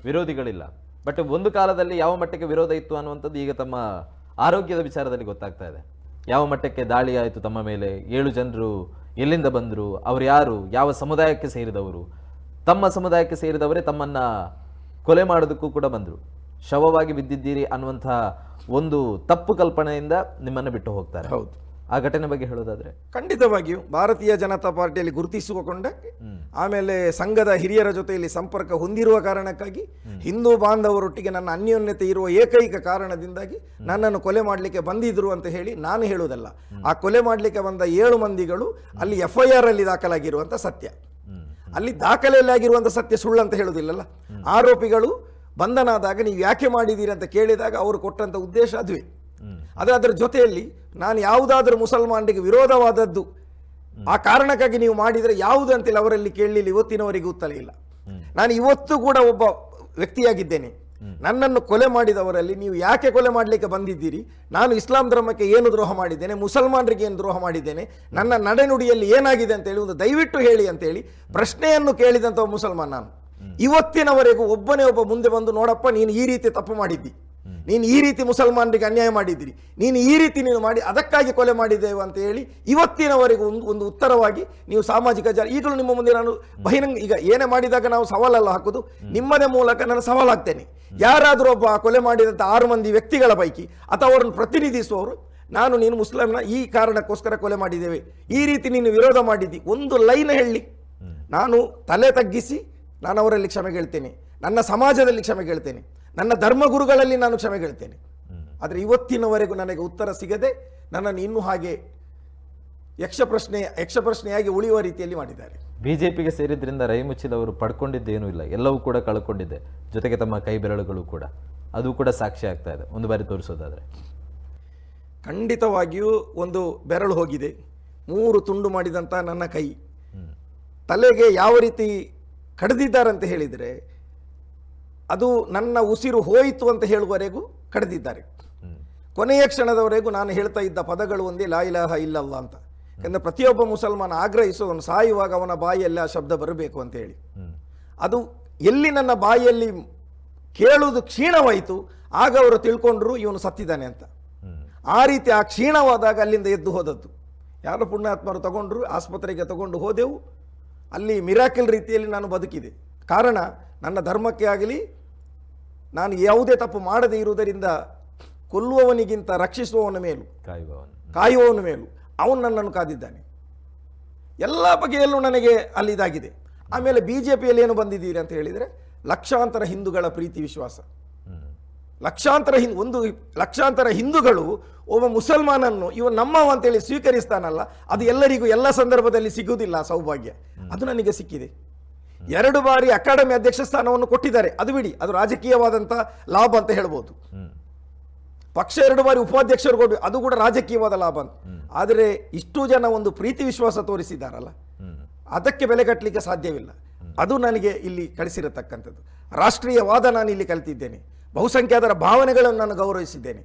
ವಿರೋಧಿಗಳಿಲ್ಲ. But ಒಂದು ಕಾಲದಲ್ಲಿ ಯಾವ ಮಟ್ಟಕ್ಕೆ ವಿರೋಧ ಇತ್ತು ಅನ್ನುವಂಥದ್ದು ಈಗ ತಮ್ಮ ಆರೋಗ್ಯದ ವಿಚಾರದಲ್ಲಿ ಗೊತ್ತಾಗ್ತಾ ಇದೆ. ಯಾವ ಮಟ್ಟಕ್ಕೆ ದಾಳಿ ಆಯಿತು ತಮ್ಮ ಮೇಲೆ, 7 ಜನರು ಎಲ್ಲಿಂದ ಬಂದರು, ಅವರು ಯಾರು, ಯಾವ ಸಮುದಾಯಕ್ಕೆ ಸೇರಿದವರು, ತಮ್ಮ ಸಮುದಾಯಕ್ಕೆ ಸೇರಿದವರೇ ತಮ್ಮನ್ನ ಕೊಲೆ ಮಾಡೋದಕ್ಕೂ ಕೂಡ ಬಂದರು, ಶವವಾಗಿ ಬಿದ್ದಿದ್ದೀರಿ ಅನ್ನುವಂಥ ಒಂದು ತಪ್ಪು ಕಲ್ಪನೆಯಿಂದ ನಿಮ್ಮನ್ನು ಬಿಟ್ಟು ಹೋಗ್ತಾರೆ. ಹೌದು. ಆ ಘಟನೆ ಬಗ್ಗೆ ಹೇಳೋದಾದ್ರೆ ಖಂಡಿತವಾಗಿಯೂ ಭಾರತೀಯ ಜನತಾ ಪಾರ್ಟಿಯಲ್ಲಿ ಗುರುತಿಸಿಕೊಂಡ, ಆಮೇಲೆ ಸಂಘದ ಹಿರಿಯರ ಜೊತೆಯಲ್ಲಿ ಸಂಪರ್ಕ ಹೊಂದಿರುವ ಕಾರಣಕ್ಕಾಗಿ, ಹಿಂದೂ ಬಾಂಧವರೊಟ್ಟಿಗೆ ನನ್ನ ಅನ್ಯೋನ್ಯತೆ ಇರುವ ಏಕೈಕ ಕಾರಣದಿಂದಾಗಿ ನನ್ನನ್ನು ಕೊಲೆ ಮಾಡಲಿಕ್ಕೆ ಬಂದಿದ್ರು ಅಂತ ಹೇಳಿ ನಾನು ಹೇಳುವುದಲ್ಲ. ಆ ಕೊಲೆ ಮಾಡಲಿಕ್ಕೆ ಬಂದ 7 ಮಂದಿಗಳು ಅಲ್ಲಿ FIR ಅಲ್ಲಿ ದಾಖಲಾಗಿರುವಂಥ ಸತ್ಯ, ಅಲ್ಲಿ ದಾಖಲೆಯಲ್ಲಿ ಆಗಿರುವಂಥ ಸತ್ಯ ಸುಳ್ಳು ಅಂತ ಹೇಳುವುದಿಲ್ಲಲ್ಲ. ಆರೋಪಿಗಳು ಬಂಧನ ಆದಾಗ ನೀವು ಯಾಕೆ ಮಾಡಿದ್ದೀರಿ ಅಂತ ಕೇಳಿದಾಗ ಅವರು ಕೊಟ್ಟಂಥ ಉದ್ದೇಶ ಅದುವೇ. ಅದರ ಜೊತೆಯಲ್ಲಿ ನಾನು ಯಾವುದಾದ್ರೂ ಮುಸಲ್ಮಾನರಿಗೆ ವಿರೋಧವಾದದ್ದು ಆ ಕಾರಣಕ್ಕಾಗಿ ನೀವು ಮಾಡಿದರೆ ಯಾವುದು ಅಂತೇಳಿ ಅವರಲ್ಲಿ ಕೇಳಲಿಲ್ಲ, ಇವತ್ತಿನವರೆಗೆ ಉತ್ತರ ಇಲ್ಲ. ನಾನು ಇವತ್ತು ಕೂಡ ಒಬ್ಬ ವ್ಯಕ್ತಿಯಾಗಿದ್ದೇನೆ, ನನ್ನನ್ನು ಕೊಲೆ ಮಾಡಿದವರಲ್ಲಿ ನೀವು ಯಾಕೆ ಕೊಲೆ ಮಾಡಲಿಕ್ಕೆ ಬಂದಿದ್ದೀರಿ, ನಾನು ಇಸ್ಲಾಂ ಧರ್ಮಕ್ಕೆ ಏನು ದ್ರೋಹ ಮಾಡಿದ್ದೇನೆ, ಮುಸಲ್ಮಾನರಿಗೆ ಏನು ದ್ರೋಹ ಮಾಡಿದ್ದೇನೆ, ನನ್ನ ನಡೆನುಡಿಯಲ್ಲಿ ಏನಾಗಿದೆ ಅಂತೇಳಿ ಒಂದು ದಯವಿಟ್ಟು ಹೇಳಿ ಅಂತೇಳಿ ಪ್ರಶ್ನೆಯನ್ನು ಕೇಳಿದಂಥ ಮುಸಲ್ಮಾನ್ ನಾನು. ಇವತ್ತಿನವರೆಗೂ ಒಬ್ಬನೇ ಒಬ್ಬ ಮುಂದೆ ಬಂದು, ನೋಡಪ್ಪ ನೀನು ಈ ರೀತಿ ತಪ್ಪು ಮಾಡಿದ್ದಿ, ನೀನು ಈ ರೀತಿ ಮುಸಲ್ಮಾನರಿಗೆ ಅನ್ಯಾಯ ಮಾಡಿದ್ದೀರಿ, ನೀನು ಈ ರೀತಿ ನೀನು ಮಾಡಿ ಅದಕ್ಕಾಗಿ ಕೊಲೆ ಮಾಡಿದ್ದೇವೆ ಅಂತ ಹೇಳಿ ಇವತ್ತಿನವರೆಗೂ ಒಂದು ಉತ್ತರವಾಗಿ ನೀವು ಸಾಮಾಜಿಕ ಈಗಲೂ ನಿಮ್ಮ ಮುಂದೆ ನಾನು ಬಹಿರಂಗ, ಈಗ ಏನೇ ಮಾಡಿದಾಗ ನಾವು ಸವಾಲಲ್ಲ ಹಾಕೋದು, ನಿಮ್ಮದೇ ಮೂಲಕ ನಾನು ಸವಾಲಾಗ್ತೇನೆ. ಯಾರಾದರೂ ಒಬ್ಬ ಕೊಲೆ ಮಾಡಿದಂಥ 6 ಮಂದಿ ವ್ಯಕ್ತಿಗಳ ಪೈಕಿ ಅಥವಾ ಅವರನ್ನು ಪ್ರತಿನಿಧಿಸುವವರು, ನೀನು ಮುಸ್ಲಿಂನ ಈ ಕಾರಣಕ್ಕೋಸ್ಕರ ಕೊಲೆ ಮಾಡಿದ್ದೇವೆ, ಈ ರೀತಿ ನೀನು ವಿರೋಧ ಮಾಡಿದ್ದಿ, ಒಂದು ಲೈನ್ ಹೇಳಿ ನಾನು ತಲೆ ತಗ್ಗಿಸಿ ನಾನು ಅವರಲ್ಲಿ ಕ್ಷಮೆ ಕೇಳ್ತೇನೆ, ನನ್ನ ಸಮಾಜದಲ್ಲಿ ಕ್ಷಮೆ ಕೇಳ್ತೇನೆ, ನನ್ನ ಧರ್ಮಗುರುಗಳಲ್ಲಿ ನಾನು ಕ್ಷಮೆ ಕೇಳ್ತೇನೆ. ಆದರೆ ಇವತ್ತಿನವರೆಗೂ ನನಗೆ ಉತ್ತರ ಸಿಗದೆ ನನ್ನನ್ನು ಇನ್ನೂ ಹಾಗೆ ಯಕ್ಷಪ್ರಶ್ನೆಯಾಗಿ ಉಳಿಯುವ ರೀತಿಯಲ್ಲಿ ಮಾಡಿದ್ದಾರೆ. ಬಿಜೆಪಿಗೆ ಸೇರಿದ್ರಿಂದ ರೈಮುಚ್ಚಿದವರು ಪಡ್ಕೊಂಡಿದ್ದೇನೂ ಇಲ್ಲ, ಎಲ್ಲವೂ ಕೂಡ ಕಳ್ಕೊಂಡಿದ್ದೆ, ಜೊತೆಗೆ ತಮ್ಮ ಕೈ ಬೆರಳುಗಳು ಕೂಡ, ಅದು ಕೂಡ ಸಾಕ್ಷಿ ಆಗ್ತಾ ಇದೆ. ಒಂದು ಬಾರಿ ತೋರಿಸೋದಾದ್ರೆ ಖಂಡಿತವಾಗಿಯೂ ಒಂದು ಬೆರಳು ಹೋಗಿದೆ, 3 ತುಂಡು ಮಾಡಿದಂಥ ನನ್ನ ಕೈ, ತಲೆಗೆ ಯಾವ ರೀತಿ ಕಡಿದಿದ್ದಾರಂತ ಹೇಳಿದರೆ ಅದು ನನ್ನ ಉಸಿರು ಹೋಯಿತು ಅಂತ ಹೇಳುವವರೆಗೂ ಕಡಿದಿದ್ದಾರೆ. ಕೊನೆಯ ಕ್ಷಣದವರೆಗೂ ನಾನು ಹೇಳ್ತಾ ಇದ್ದ ಪದಗಳು ಒಂದೇ, ಲಾ ಇಲಾಹ ಇಲ್ಲಲ್ಲಾಹ್ ಅಂತ. ಯಾಕಂದರೆ ಪ್ರತಿಯೊಬ್ಬ ಮುಸಲ್ಮಾನ ಆಗ್ರಹಿಸೋದನ್ನು ಸಾಯುವಾಗ ಅವನ ಬಾಯಿಯಲ್ಲಿ ಆ ಶಬ್ದ ಬರಬೇಕು ಅಂತ ಹೇಳಿ. ಅದು ಎಲ್ಲಿ ನನ್ನ ಬಾಯಿಯಲ್ಲಿ ಕೇಳುವುದು ಕ್ಷೀಣವಾಯಿತು ಆಗ ಅವರು ತಿಳ್ಕೊಂಡ್ರು ಇವನು ಸತ್ತಿದ್ದಾನೆ ಅಂತ. ಆ ರೀತಿ ಆ ಕ್ಷೀಣವಾದಾಗ ಅಲ್ಲಿಂದ ಎದ್ದು ಹೋದದ್ದು. ಯಾರೋ ಪುಣ್ಯಾತ್ಮರು ತಗೊಂಡ್ರು, ಆಸ್ಪತ್ರೆಗೆ ತಗೊಂಡು ಹೋದೆವು. ಅಲ್ಲಿ ಮಿರಾಕಲ್ ರೀತಿಯಲ್ಲಿ ನಾನು ಬದುಕಿದೆ. ಕಾರಣ ನನ್ನ ಧರ್ಮಕ್ಕೆ ಆಗಲಿ, ನಾನು ಯಾವುದೇ ತಪ್ಪು ಮಾಡದೇ ಇರುವುದರಿಂದ ಕೊಲ್ಲುವವನಿಗಿಂತ ರಕ್ಷಿಸುವವನ ಮೇಲೂ ಕಾಯುವವನ ಮೇಲೂ ಅವನು ನನ್ನನ್ನು ಕಾದಿದ್ದಾನೆ. ಎಲ್ಲ ಬಗೆಯಲ್ಲೂ ನನಗೆ ಅಲ್ಲಿ ಇದಾಗಿದೆ. ಆಮೇಲೆ BJPಯಲ್ಲಿ ಏನು ಬಂದಿದ್ದೀರಿ ಅಂತ ಹೇಳಿದರೆ, ಲಕ್ಷಾಂತರ ಹಿಂದೂಗಳ ಪ್ರೀತಿ ವಿಶ್ವಾಸ, ಲಕ್ಷಾಂತರ ಹಿಂದೂಗಳು ಒಬ್ಬ ಮುಸಲ್ಮಾನನ್ನು ಇವನು ನಮ್ಮವ ಅಂತೇಳಿ ಸ್ವೀಕರಿಸ್ತಾನಲ್ಲ, ಅದು ಎಲ್ಲರಿಗೂ ಎಲ್ಲ ಸಂದರ್ಭದಲ್ಲಿ ಸಿಗುವುದಿಲ್ಲ. ಸೌಭಾಗ್ಯ ಅದು ನನಗೆ ಸಿಕ್ಕಿದೆ. 2 ಬಾರಿ ಅಕಾಡೆಮಿ ಅಧ್ಯಕ್ಷ ಸ್ಥಾನವನ್ನು ಕೊಟ್ಟಿದ್ದಾರೆ, ಅದು ಬಿಡಿ, ಅದು ರಾಜಕೀಯವಾದಂಥ ಲಾಭ ಅಂತ ಹೇಳ್ಬೋದು. ಪಕ್ಷ 2 ಬಾರಿ ಉಪಾಧ್ಯಕ್ಷರು ಕೊಟ್ಟು, ಅದು ಕೂಡ ರಾಜಕೀಯವಾದ ಲಾಭ ಅಂತ. ಆದರೆ ಇಷ್ಟು ಜನ ಒಂದು ಪ್ರೀತಿ ವಿಶ್ವಾಸ ತೋರಿಸಿದ್ದಾರಲ್ಲ, ಅದಕ್ಕೆ ಬೆಲೆ ಕಟ್ಟಲಿಕ್ಕೆ ಸಾಧ್ಯವಿಲ್ಲ. ಅದು ನನಗೆ ಇಲ್ಲಿ ಕಳಿಸಿರತಕ್ಕಂಥದ್ದು. ರಾಷ್ಟ್ರೀಯವಾದ ನಾನು ಇಲ್ಲಿ ಕಲಿತಿದ್ದೇನೆ, ಬಹುಸಂಖ್ಯಾತರ ಭಾವನೆಗಳನ್ನು ನಾನು ಗೌರವಿಸಿದ್ದೇನೆ.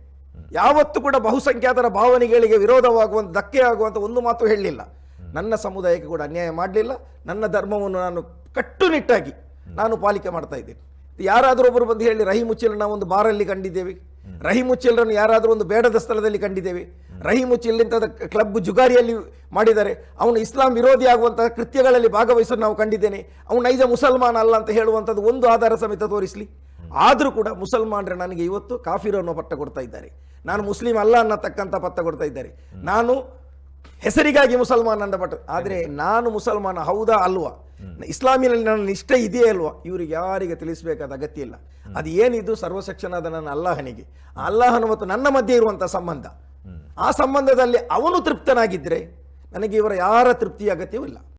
ಯಾವತ್ತೂ ಕೂಡ ಬಹುಸಂಖ್ಯಾತರ ಭಾವನೆಗಳಿಗೆ ವಿರೋಧವಾಗುವಂಥ, ಧಕ್ಕೆ ಆಗುವಂಥ ಒಂದು ಮಾತು ಹೇಳಲಿಲ್ಲ. ನನ್ನ ಸಮುದಾಯಕ್ಕೆ ಕೂಡ ಅನ್ಯಾಯ ಮಾಡಲಿಲ್ಲ. ನನ್ನ ಧರ್ಮವನ್ನು ನಾನು ಕಟ್ಟುನಿಟ್ಟಾಗಿ ನಾನು ಪಾಲಿಕೆ ಮಾಡ್ತಾ ಇದ್ದೇನೆ. ಯಾರಾದರೂ ಒಬ್ಬರು ಬಂದು ಹೇಳಿ, ರಹೀಮುಚ್ಚಿಲನ್ನು ನಾವು ಒಂದು ಬಾರಲ್ಲಿ ಕಂಡಿದ್ದೇವೆ, ರಹೀಮುಚ್ಚಿಲರನ್ನು ಯಾರಾದರೂ ಒಂದು ಬೇಡದ ಸ್ಥಳದಲ್ಲಿ ಕಂಡಿದ್ದೇವೆ, ರಹೀಮುಚ್ಚಿಲಿಂದ ಕ್ಲಬ್ ಜುಗಾರಿಯಲ್ಲಿ ಮಾಡಿದ್ದಾರೆ, ಅವನು ಇಸ್ಲಾಂ ವಿರೋಧಿ ಆಗುವಂತಹ ಕೃತ್ಯಗಳಲ್ಲಿ ಭಾಗವಹಿಸಲು ನಾವು ಕಂಡಿದ್ದೇನೆ, ಅವನು ನೈಜ ಮುಸಲ್ಮಾನ ಅಲ್ಲ ಅಂತ ಹೇಳುವಂಥದ್ದು ಒಂದು ಆಧಾರ ಸಮೇತ ತೋರಿಸಲಿ. ಆದರೂ ಕೂಡ ಮುಸಲ್ಮಾನರೇ ನನಗೆ ಇವತ್ತು ಕಾಫಿರ್ ಅನ್ನೋ ಪಟ್ಟ ಕೊಡ್ತಾ ಇದ್ದಾರೆ, ನಾನು ಮುಸ್ಲಿಂ ಅಲ್ಲ ಅನ್ನತಕ್ಕಂಥ ಪಟ್ಟ ಕೊಡ್ತಾ ಇದ್ದಾರೆ. ನಾನು ಹೆಸರಿಗಾಗಿ ಮುಸಲ್ಮಾನ ಅಂದ ಪಟ್ಟ, ಆದರೆ ನಾನು ಮುಸಲ್ಮಾನ ಹೌದಾ ಅಲ್ವಾ, ಇಸ್ಲಾಮಿನಲ್ಲಿ ನನ್ನ ನಿಷ್ಠೆ ಇದೆಯೇ ಅಲ್ವಾ, ಇವರಿಗೆ ಯಾರಿಗೆ ತಿಳಿಸಬೇಕಾದ ಅಗತ್ಯ ಇಲ್ಲ. ಅದು ಏನಿದು ಸರ್ವಶಕ್ತನಾದ ನನ್ನ ಅಲ್ಲಾಹನಿಗೆ, ಆ ಅಲ್ಲಾಹನ ಮತ್ತು ನನ್ನ ಮಧ್ಯೆ ಇರುವಂಥ ಸಂಬಂಧ, ಆ ಸಂಬಂಧದಲ್ಲಿ ಅವನು ತೃಪ್ತನಾಗಿದ್ದರೆ ನನಗೆ ಇವರ ಯಾರ ತೃಪ್ತಿಯ ಅಗತ್ಯವೂ ಇಲ್ಲ.